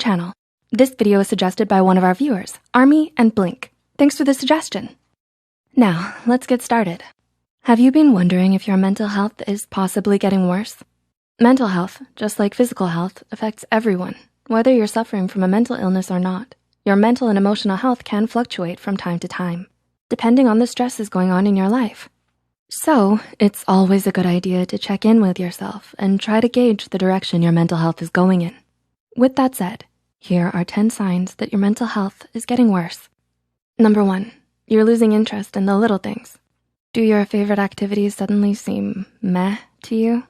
channel. This video is suggested by one of our viewers, Army and Blink. Thanks for the suggestion. Now, let's get started. Have you been wondering if your mental health is possibly getting worse? Mental health, just like physical health, affects everyone, whether you're suffering from a mental illness or not. Your mental and emotional health can fluctuate from time to time, depending on the stresses going on in your life. So, it's always a good idea to check in with yourself and try to gauge the direction your mental health is going in. With that said, here are 10 signs that your mental health is getting worse. Number 1, you're losing interest in the little things. Do your favorite activities suddenly seem meh to you?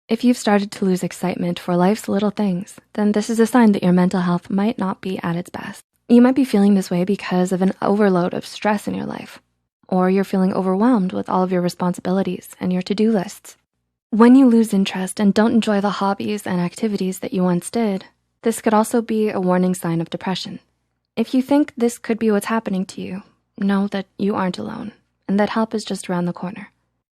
If you've started to lose excitement for life's little things, then this is a sign that your mental health might not be at its best. You might be feeling this way because of an overload of stress in your life, or you're feeling overwhelmed with all of your responsibilities and your to-do lists. When you lose interest and don't enjoy the hobbies and activities that you once did, this could also be a warning sign of depression. If you think this could be what's happening to you, know that you aren't alone and that help is just around the corner.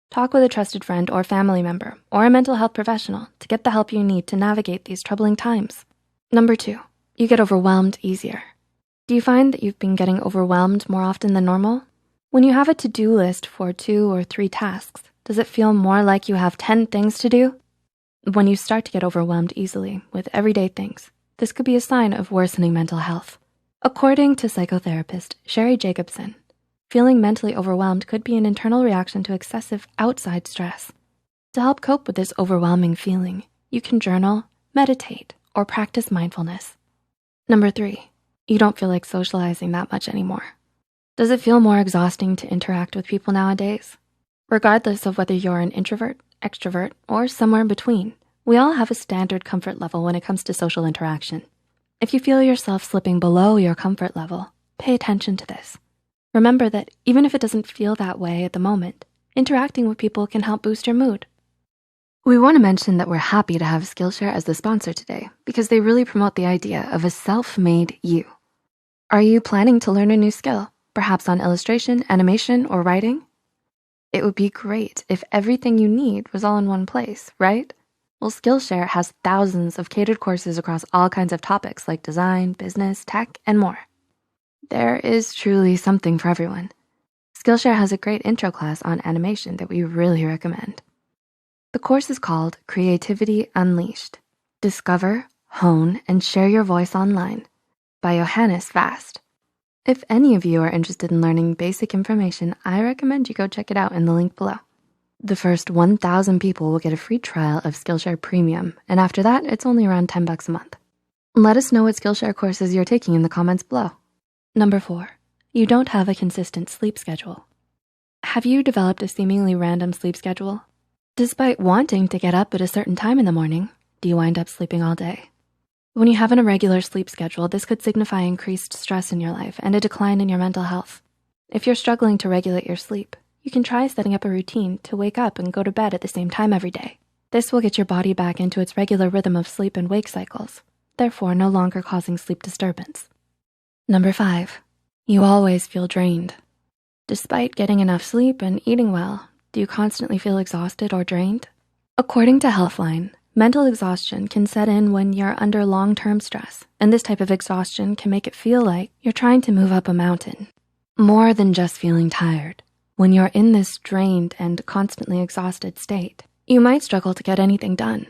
Talk with a trusted friend or family member or a mental health professional to get the help you need to navigate these troubling times. Number 2, you get overwhelmed easier. Do you find that you've been getting overwhelmed more often than normal? When you have a to-do list for 2 or 3 tasks, does it feel more like you have 10 things to do? When you start to get overwhelmed easily with everyday things, this could be a sign of worsening mental health. According to psychotherapist Sherry Jacobson, feeling mentally overwhelmed could be an internal reaction to excessive outside stress. To help cope with this overwhelming feeling, you can journal, meditate, or practice mindfulness. Number 3, you don't feel like socializing that much anymore. Does it feel more exhausting to interact with people nowadays? Regardless of whether you're an introvert, extrovert, or somewhere in between, we all have a standard comfort level when it comes to social interaction. If you feel yourself slipping below your comfort level, pay attention to this. Remember that even if it doesn't feel that way at the moment, interacting with people can help boost your mood. We wanna mention that we're happy to have Skillshare as the sponsor today because they really promote the idea of a self-made you. Are you planning to learn a new skill, perhaps on illustration, animation, or writing? It would be great if everything you need was all in one place, right? Well, Skillshare has thousands of catered courses across all kinds of topics like design, business, tech, and more. There is truly something for everyone. Skillshare has a great intro class on animation that we really recommend. The course is called Creativity Unleashed. Discover, hone, and share your voice online by Johannes Vast. If any of you are interested in learning basic information, I recommend you go check it out in the link below. The first 1,000 people will get a free trial of Skillshare Premium, and after that, it's only around $10 a month. Let us know what Skillshare courses you're taking in the comments below. Number 4, you don't have a consistent sleep schedule. Have you developed a seemingly random sleep schedule? Despite wanting to get up at a certain time in the morning, do you wind up sleeping all day? When you have an irregular sleep schedule, this could signify increased stress in your life and a decline in your mental health. If you're struggling to regulate your sleep, you can try setting up a routine to wake up and go to bed at the same time every day. This will get your body back into its regular rhythm of sleep and wake cycles, therefore no longer causing sleep disturbance. Number 5, you always feel drained. Despite getting enough sleep and eating well, do you constantly feel exhausted or drained? According to Healthline, mental exhaustion can set in when you're under long-term stress, and this type of exhaustion can make it feel like you're trying to move up a mountain. More than just feeling tired, when you're in this drained and constantly exhausted state, you might struggle to get anything done.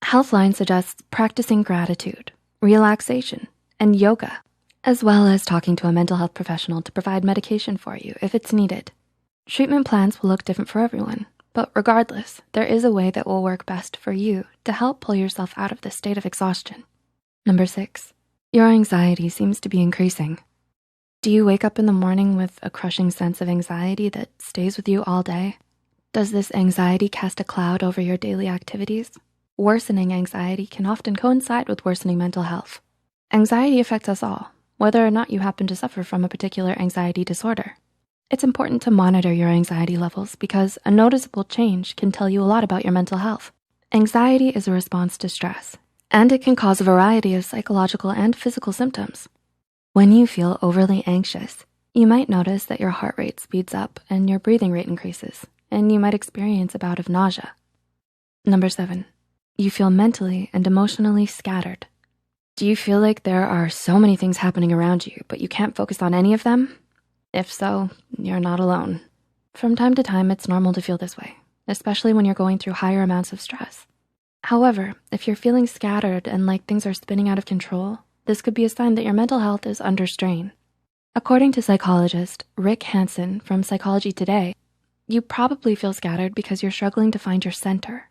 Healthline suggests practicing gratitude, relaxation, and yoga, as well as talking to a mental health professional to provide medication for you if it's needed. Treatment plans will look different for everyone, but regardless, there is a way that will work best for you to help pull yourself out of this state of exhaustion. Number 6, your anxiety seems to be increasing. Do you wake up in the morning with a crushing sense of anxiety that stays with you all day? Does this anxiety cast a cloud over your daily activities? Worsening anxiety can often coincide with worsening mental health. Anxiety affects us all, whether or not you happen to suffer from a particular anxiety disorder. It's important to monitor your anxiety levels because a noticeable change can tell you a lot about your mental health. Anxiety is a response to stress, and it can cause a variety of psychological and physical symptoms. When you feel overly anxious, you might notice that your heart rate speeds up and your breathing rate increases, and you might experience a bout of nausea. Number 7, you feel mentally and emotionally scattered. Do you feel like there are so many things happening around you, but you can't focus on any of them? If so, you're not alone. From time to time, it's normal to feel this way, especially when you're going through higher amounts of stress. However, if you're feeling scattered and like things are spinning out of control, this could be a sign that your mental health is under strain. According to psychologist Rick Hansen from Psychology Today, you probably feel scattered because you're struggling to find your center.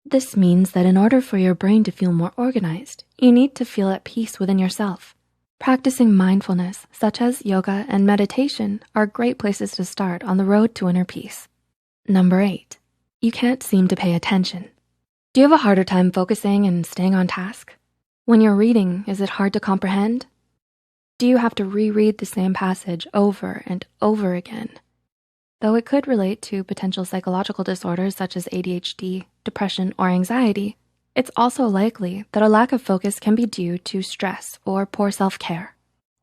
This means that in order for your brain to feel more organized, you need to feel at peace within yourself. Practicing mindfulness, such as yoga and meditation, are great places to start on the road to inner peace. Number 8, you can't seem to pay attention. Do you have a harder time focusing and staying on task? When you're reading, is it hard to comprehend? Do you have to reread the same passage over and over again? Though it could relate to potential psychological disorders such as ADHD, depression, or anxiety, it's also likely that a lack of focus can be due to stress or poor self-care.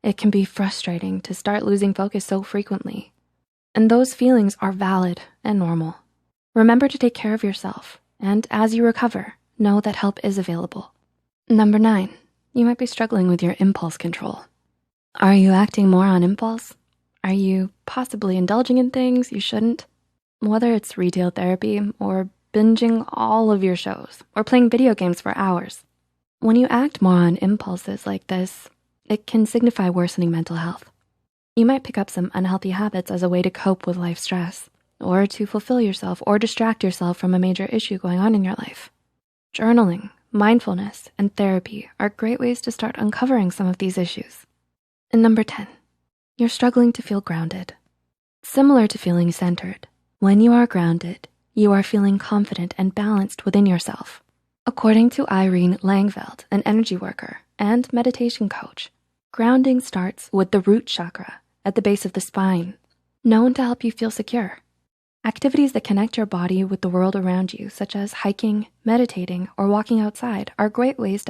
It can be frustrating to start losing focus so frequently, and those feelings are valid and normal. Remember to take care of yourself, and as you recover, know that help is available. Number 9, you might be struggling with your impulse control. Are you acting more on impulse? Are you possibly indulging in things you shouldn't? Whether it's retail therapy or binging all of your shows or playing video games for hours. When you act more on impulses like this, it can signify worsening mental health. You might pick up some unhealthy habits as a way to cope with life stress or to fulfill yourself or distract yourself from a major issue going on in your life. Journaling, mindfulness, and therapy are great ways to start uncovering some of these issues. And number 10, you're struggling to feel grounded. Similar to feeling centered, when you are grounded, you are feeling confident and balanced within yourself. According to Irene Langveld, an energy worker and meditation coach, grounding starts with the root chakra at the base of the spine, known to help you feel secure. Activities that connect your body with the world around you, such as hiking, meditating, or walking outside, are great ways to